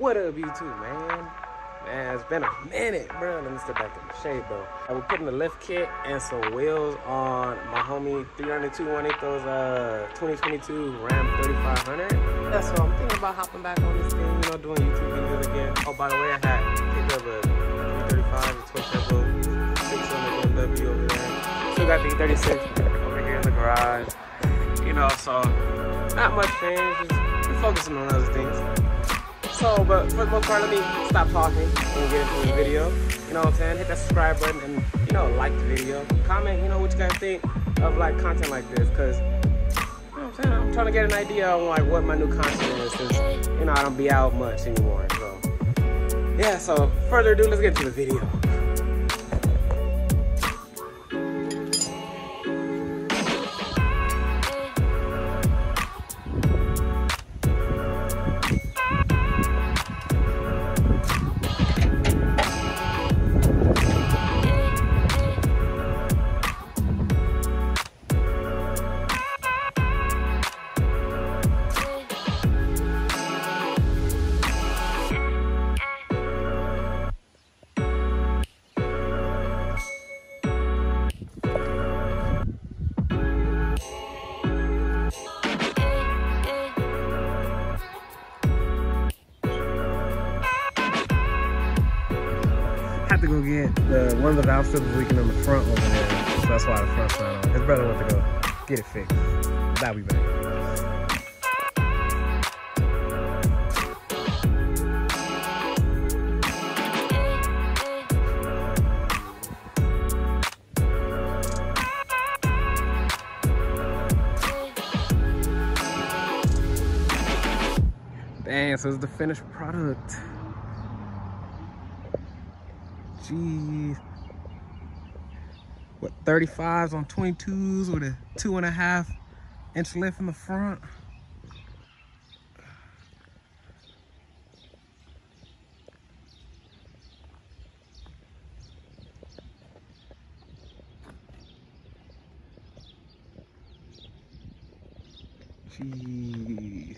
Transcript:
What up, YouTube, man? Man, it's been a minute, bro. Let me step back in the shade, bro. I was putting the lift kit and some wheels on my homie 30218, those 2022 Ram 3500. Yeah, so I'm thinking about hopping back on this thing, you know, doing YouTube videos again. Oh, by the way, I had picked up a 335, a twin turbo, 600 BMW over there. Still got the E36 over here in the garage. You know, so not much change. Just focusing on other things. So, but for the most part, let me stop talking and get into the video. You know what I'm saying? Hit that subscribe button and, you know, like the video. Comment, you know, what you guys think of, like, content like this. Because, you know what I'm saying? I'm trying to get an idea on, like, what my new content is. Since, you know, I don't be out much anymore. So, yeah, so, further ado, let's get into the video. Had to go get one of the valve strips leaking in the front over there, so that's why the front's not on. His brother went to go get it fixed. That'll be back. Dang, so it's the finished product. Jeez. What, 35s on 22s with a 2.5 inch lift in the front. Jeez.